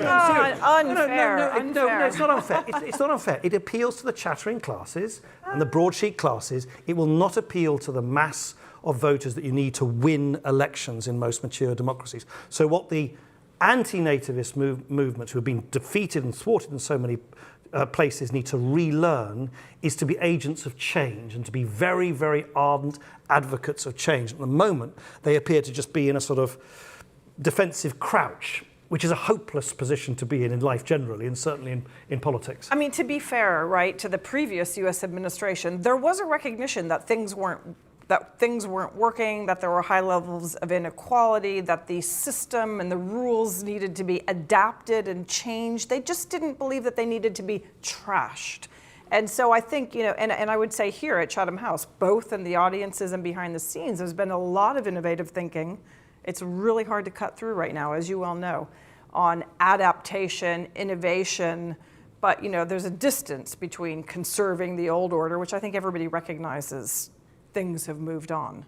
No, it's not unfair. It's not unfair. It appeals to the chattering classes and the broadsheet classes. It will not appeal to the mass of voters that you need to win elections in most mature democracies. So what the anti-nativist movements who have been defeated and thwarted in so many places need to relearn is to be agents of change and to be very, very ardent advocates of change. At the moment, they appear to just be in a sort of defensive crouch, which is a hopeless position to be in life generally, and certainly in politics. I mean, to be fair, right, to the previous U.S. administration, there was a recognition that things weren't working, that there were high levels of inequality, that the system and the rules needed to be adapted and changed. They just didn't believe that they needed to be trashed. And so I think, and I would say here at Chatham House, both in the audiences and behind the scenes, there's been a lot of innovative thinking. It's really hard to cut through right now, as you well know, on adaptation, innovation, but there's a distance between conserving the old order, which I think everybody recognizes things have moved on,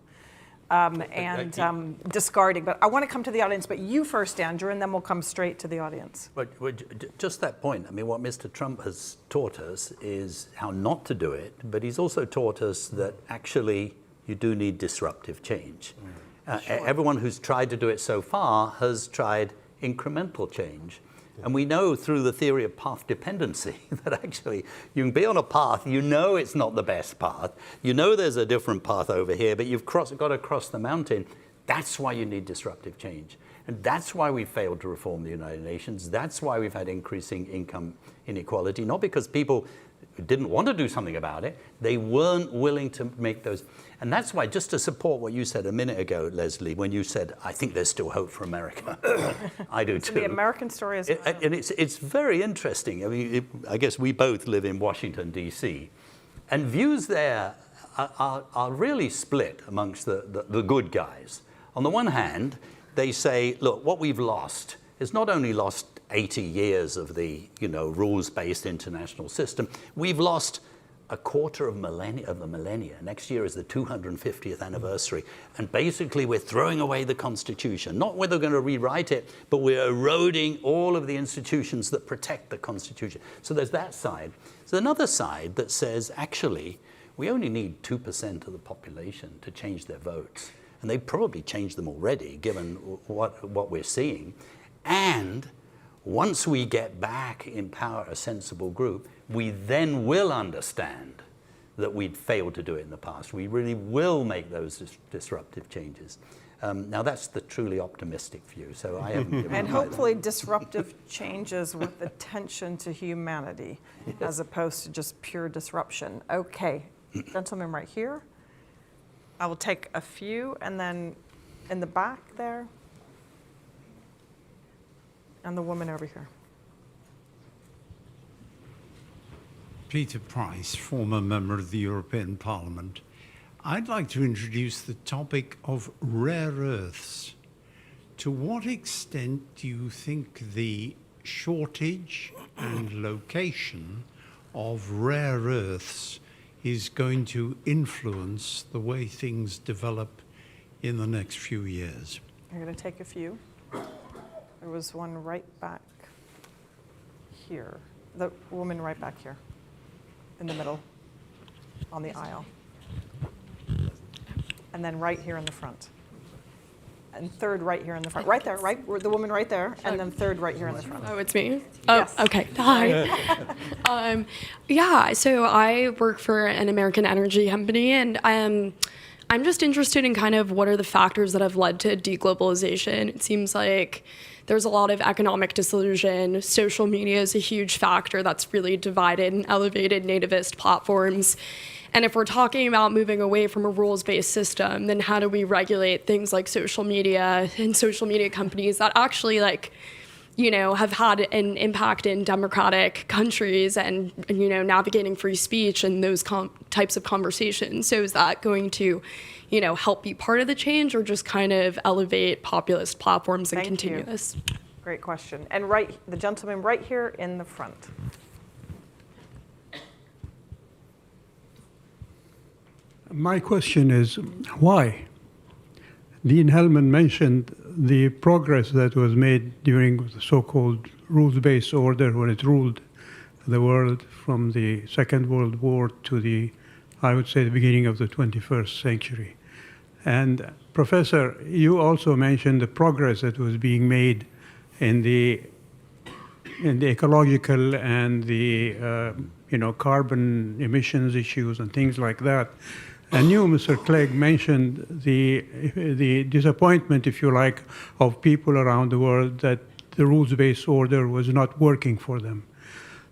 and discarding. But I want to come to the audience, but you first, Andrew, and then we'll come straight to the audience. But just that point, I mean, what Mr. Trump has taught us is how not to do it, but he's also taught us that actually you do need disruptive change. Sure. Everyone who's tried to do it so far has tried incremental change. And we know through the theory of path dependency that actually you can be on a path, it's not the best path, there's a different path over here, but you've got to cross the mountain. That's why you need disruptive change. And that's why we failed to reform the United Nations. That's why we've had increasing income inequality, not because people didn't want to do something about it, they weren't willing to make those. And that's why, just to support what you said a minute ago, Leslie, when you said, I think there's still hope for America. I do too. The American story is... And it's very interesting. I mean, I guess we both live in Washington, D.C., and views there are really split amongst the good guys. On the one hand, they say, look, what we've lost is not only lost 80 years of the rules-based international system, we've lost a quarter of the millennia. Next year is the 250th anniversary. And basically we're throwing away the Constitution. Not whether we're going to rewrite it, but we're eroding all of the institutions that protect the Constitution. So there's that side. There's another side that says, actually, we only need 2% of the population to change their votes. And they've probably changed them already, given what we're seeing. And once we get back in power a sensible group, we then will understand that we'd failed to do it in the past. We really will make those disruptive changes. Now that's the truly optimistic view, so I haven't given And hopefully disruptive changes with attention to humanity, as opposed to just pure disruption. Okay, gentleman right here. I will take a few, and then in the back there. And the woman over here. Peter Price, former member of the European Parliament. I'd like to introduce the topic of rare earths. To what extent do you think the shortage and location of rare earths is going to influence the way things develop in the next few years? I'm going to take a few. There was one right back here. The woman right back here, in the middle, on the aisle. And then right here in the front. And third right here in the front. Right there, right? The woman right there. And then third right here in the front. Oh, it's me? Oh, Yes. okay. Hi. Yeah, so I work for an American energy company, and I'm just interested in kind of what are the factors that have led to deglobalization. It seems like there's a lot of economic disillusion. Social media is a huge factor that's really divided and elevated nativist platforms. And if we're talking about moving away from a rules-based system, then how do we regulate things like social media and social media companies that actually have had an impact in democratic countries and navigating free speech and those types of conversations? So is that going to, help be part of the change, or just kind of elevate populist platforms and Thank continue you. this? Great question. And the gentleman right here in the front. My question is, why? Dean Hellman mentioned the progress that was made during the so-called rules-based order when it ruled the world from the Second World War to the beginning of the 21st century. And Professor, you also mentioned the progress that was being made in the ecological and the carbon emissions issues and things like that. And you, Mr. Clegg, mentioned the disappointment, if you like, of people around the world that the rules-based order was not working for them.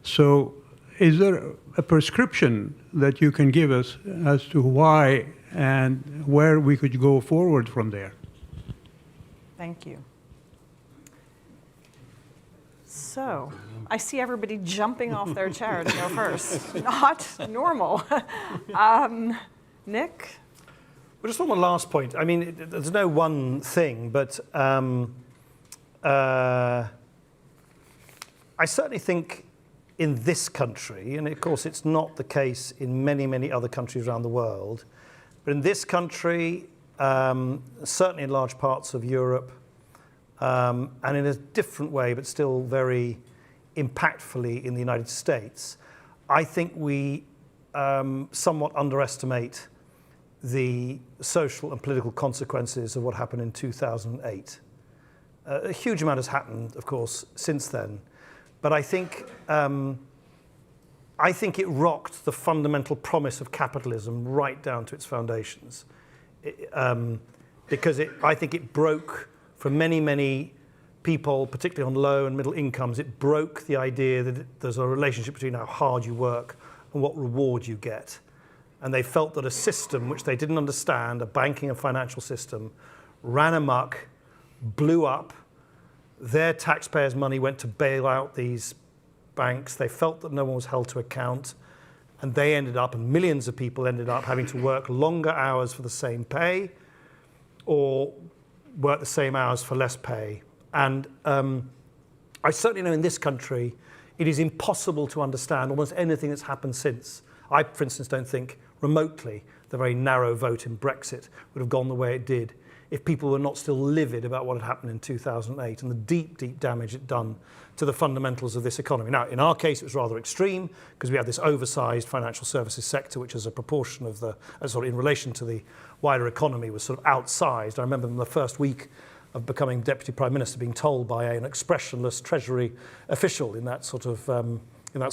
So is there a prescription that you can give us as to why and where we could go forward from there? Thank you. So, I see everybody jumping off their chair to go first. Not normal. Nick? Well, just on one last point. I mean, there's no one thing, but I certainly think in this country, and of course it's not the case in many, many other countries around the world, but in this country, certainly in large parts of Europe, and in a different way, but still very impactfully in the United States, I think we somewhat underestimate the social and political consequences of what happened in 2008. A huge amount has happened, of course, since then, but I think it rocked the fundamental promise of capitalism right down to its foundations, because I think it broke for many, many people, particularly on low and middle incomes, it broke the idea that there's a relationship between how hard you work and what reward you get. And they felt that a system which they didn't understand, a banking and financial system, ran amok, blew up. Their taxpayers' money went to bail out these banks. They felt that no one was held to account. And they ended up, and millions of people ended up having to work longer hours for the same pay or work the same hours for less pay. And I certainly know in this country, it is impossible to understand almost anything that's happened since. I, for instance, don't think remotely the very narrow vote in Brexit would have gone the way it did if people were not still livid about what had happened in 2008 and the deep, deep damage it done to the fundamentals of this economy. Now, in our case, it was rather extreme because we had this oversized financial services sector, which as a proportion of the, in relation to the wider economy, was sort of outsized. I remember in the first week of becoming Deputy Prime Minister being told by an expressionless Treasury official in that sort of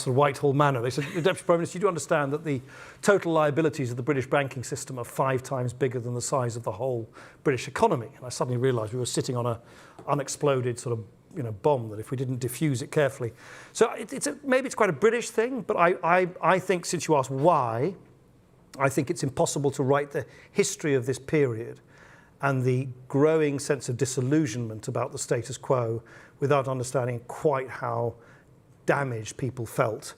Whitehall manner. They said, Deputy Prime Minister, you do understand that the total liabilities of the British banking system are 5 times bigger than the size of the whole British economy. And I suddenly realised we were sitting on an unexploded sort of bomb that if we didn't diffuse it carefully. So maybe it's quite a British thing, but I think, since you asked why, I think it's impossible to write the history of this period and the growing sense of disillusionment about the status quo without understanding quite how damaged people felt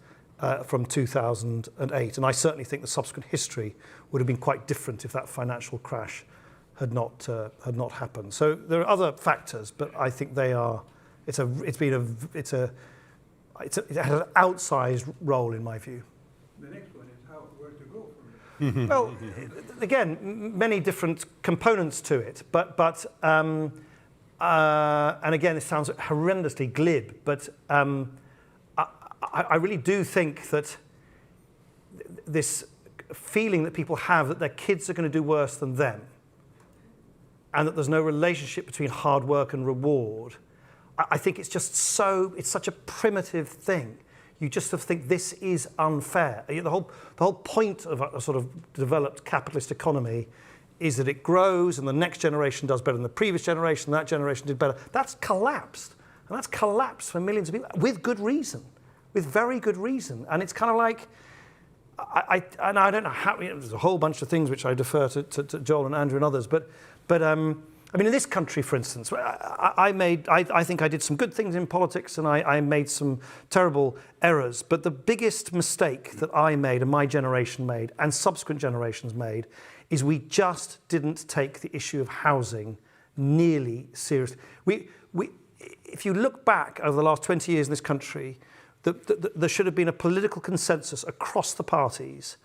from 2008. And I certainly think the subsequent history would have been quite different if that financial crash had not happened. So there are other factors, but I think it has an outsized role in my view. The next one is where to go from there. Well, again, many different components to it, but and again, it sounds horrendously glib, but I really do think that this feeling that people have that their kids are going to do worse than them, and that there's no relationship between hard work and reward, I think it's such a primitive thing. You just sort of think this is unfair. The whole point of a sort of developed capitalist economy is that it grows and the next generation does better than the previous generation, that generation did better. That's collapsed. And that's collapsed for millions of people with good reason, with very good reason. And it's kind of like, I don't know how, there's a whole bunch of things which I defer to Joel and Andrew and others, but I mean, in this country, for instance, I think I did some good things in politics and I made some terrible errors. But the biggest mistake that I made and my generation made and subsequent generations made is we just didn't take the issue of housing nearly seriously. If you look back over the last 20 years in this country, there should have been a political consensus across the parties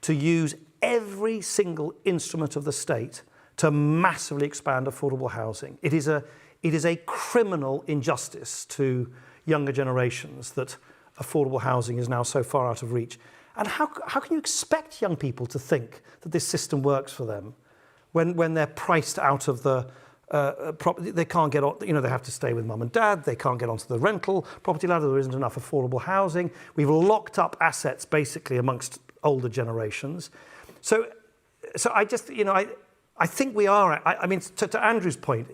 to use every single instrument of the state to massively expand affordable housing. It is a criminal injustice to younger generations that affordable housing is now so far out of reach. And how can you expect young people to think that this system works for them when they're priced out of the property? They can't get on, they have to stay with mum and dad, they can't get onto the rental property ladder, there isn't enough affordable housing. We've locked up assets basically amongst older generations. So I just, I think we are, I mean, to Andrew's point,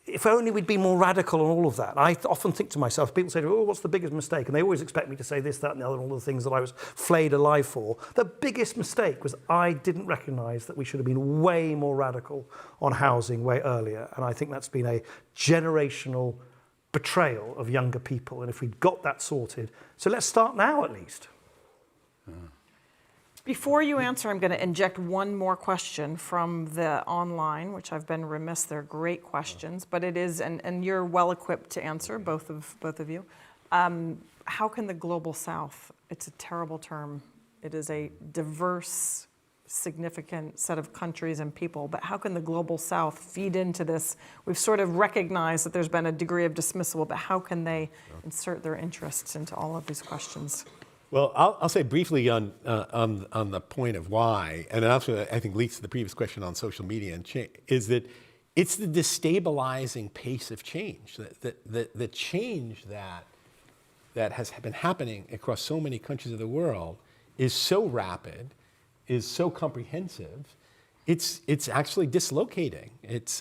if only we'd be more radical on all of that. I often think to myself, people say, oh, what's the biggest mistake? And they always expect me to say this, that, and the other, and all the things that I was flayed alive for. The biggest mistake was I didn't recognise that we should have been way more radical on housing way earlier. And I think that's been a generational betrayal of younger people. And if we'd got that sorted, so let's start now at least. Before you answer, I'm going to inject one more question from the online, which I've been remiss. They're great questions, but it is, and you're well equipped to answer, both of you. How can the global South, it's a terrible term, it is a diverse, significant set of countries and people, but how can the global South feed into this? We've sort of recognized that there's been a degree of dismissal, but how can they insert their interests into all of these questions? Well, I'll say briefly on the point of why, and also I think leads to the previous question on social media and is that it's the destabilizing pace of change, the change that has been happening across so many countries of the world is so rapid, is so comprehensive, it's actually dislocating. It's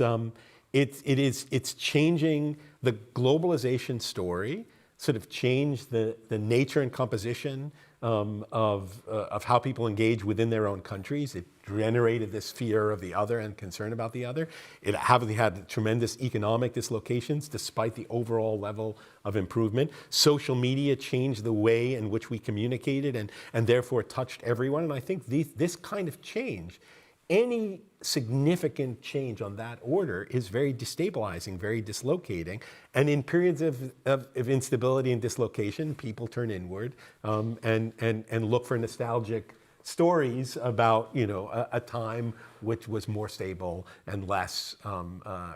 changing the globalization story. Sort of changed the nature and composition of how people engage within their own countries. It generated this fear of the other and concern about the other. It had tremendous economic dislocations despite the overall level of improvement. Social media changed the way in which we communicated and therefore touched everyone. And I think this kind of change, any significant change on that order is very destabilizing, very dislocating. And in periods of instability and dislocation, people turn inward and look for nostalgic stories about a time which was more stable and less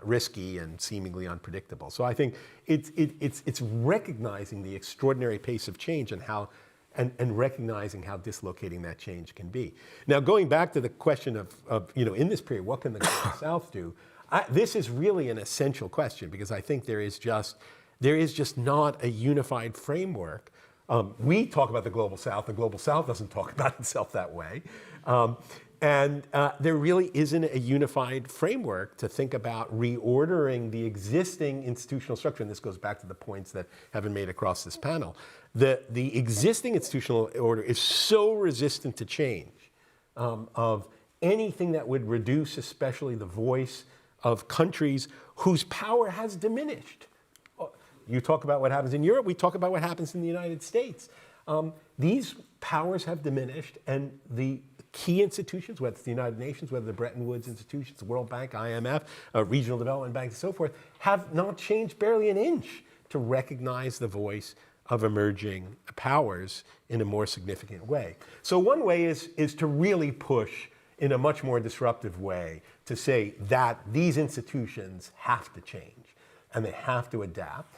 risky and seemingly unpredictable. So I think it's recognizing the extraordinary pace of change and how and recognizing how dislocating that change can be. Now, going back to the question of in this period, what can the Global South do? This is really an essential question because I think there is just not a unified framework. We talk about the Global South doesn't talk about itself that way. And there really isn't a unified framework to think about reordering the existing institutional structure. And this goes back to the points that have been made across this panel. The existing institutional order is so resistant to change of anything that would reduce especially the voice of countries whose power has diminished. You talk about what happens in Europe, we talk about what happens in the United States. These powers have diminished, and the key institutions, whether it's the United Nations, whether the Bretton Woods institutions, the World Bank, IMF, regional development banks, and so forth, have not changed barely an inch to recognize the voice of emerging powers in a more significant way. So one way is to really push in a much more disruptive way to say that these institutions have to change and they have to adapt.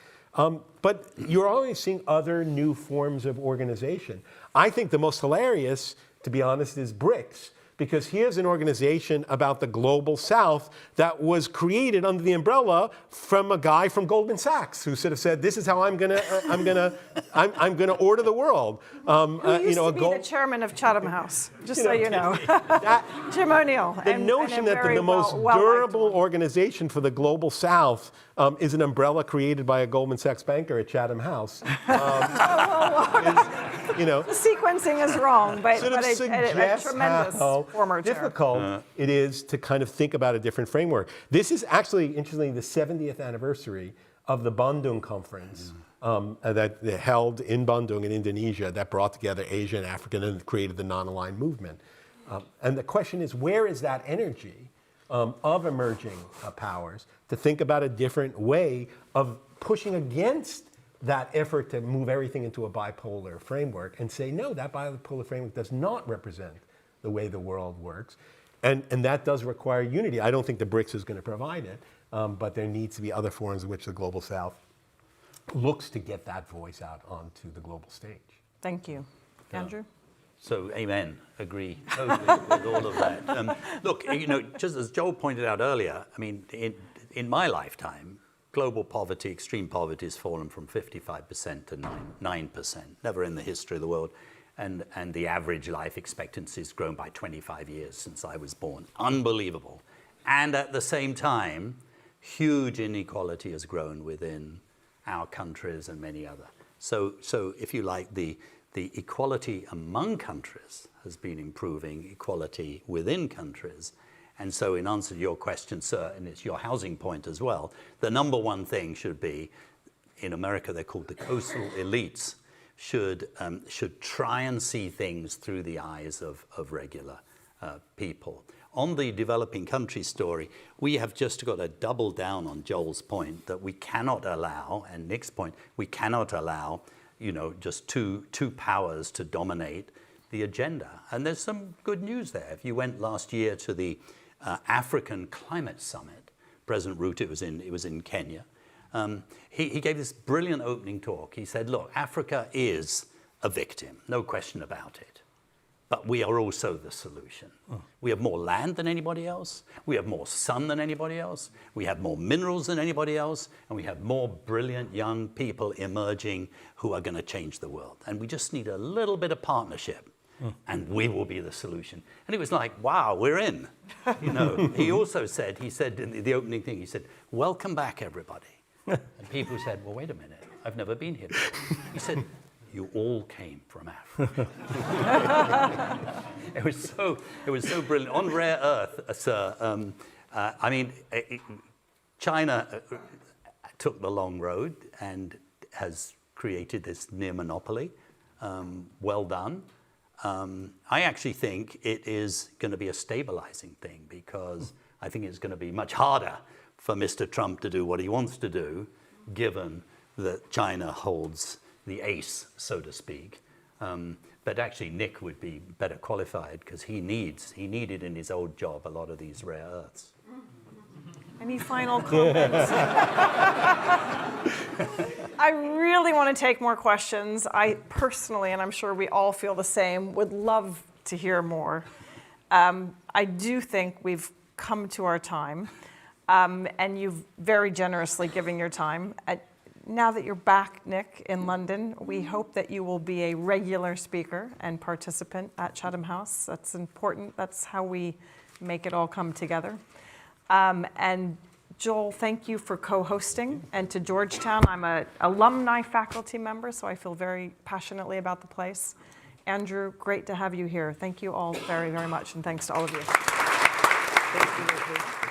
But you're always seeing other new forms of organization. I think the most hilarious, to be honest, is BRICS. Because here's an organization about the global South that was created under the umbrella from a guy from Goldman Sachs who sort of said, "This is how I'm gonna order the world." Who used to be the chairman of Chatham House, just so you know. Jim O'Neill. The notion that the most durable organization for the global South is an umbrella created by a Goldman Sachs banker at Chatham House. The sequencing is wrong, but sort of a tremendous former chair. Difficult it is to kind of think about a different framework. This is actually, interestingly, the 70th anniversary of the Bandung Conference that they held in Bandung in Indonesia that brought together Asia and Africa and created the non-aligned movement. And the question is, where is that energy of emerging powers to think about a different way of pushing against that effort to move everything into a bipolar framework and say, no, that bipolar framework does not represent the way the world works. And that does require unity. I don't think the BRICS is going to provide it, but there needs to be other forms in which the Global South looks to get that voice out onto the global stage. Thank you. Andrew? So, amen, agree totally with all of that. Look, just as Joel pointed out earlier, I mean, in my lifetime, global poverty, extreme poverty, has fallen from 55% to 9%, never in the history of the world. And the average life expectancy has grown by 25 years since I was born. Unbelievable. And at the same time, huge inequality has grown within our countries and many other. So if you like, the equality among countries has been improving, equality within countries. And so in answer to your question, sir, and it's your housing point as well, the number one thing should be, in America they're called the coastal elites, should try and see things through the eyes of regular people. On the developing country story, we have just got to double down on Joel's point that we cannot allow, and Nick's point, we cannot allow, just two powers to dominate the agenda. And there's some good news there. If you went last year to the African Climate Summit, President Ruto, it was in Kenya. He gave this brilliant opening talk. He said, look, Africa is a victim, no question about it. But we are also the solution. We have more land than anybody else. We have more sun than anybody else. We have more minerals than anybody else. And we have more brilliant young people emerging who are going to change the world. And we just need a little bit of partnership. And we will be the solution. And it was like, wow, we're in. He also said, in the opening thing, he said, welcome back, everybody. And people said, well, wait a minute, I've never been here before. He said, you all came from Africa. It was so brilliant. On rare earth, sir, China took the long road and has created this near monopoly. Well done. I actually think it is going to be a stabilizing thing because I think it's going to be much harder for Mr. Trump to do what he wants to do, given that China holds the ace, so to speak. But actually, Nick would be better qualified because he needed in his old job a lot of these rare earths. Any final comments? I really want to take more questions. I personally, and I'm sure we all feel the same, would love to hear more. I do think we've come to our time, and you've very generously given your time. Now that you're back, Nick, in London, we hope that you will be a regular speaker and participant at Chatham House. That's important. That's how we make it all come together. And Joel, thank you for co-hosting. And to Georgetown, I'm an alumni faculty member, so I feel very passionately about the place. Andrew, great to have you here. Thank you all very, very much, and thanks to all of you. Thank you.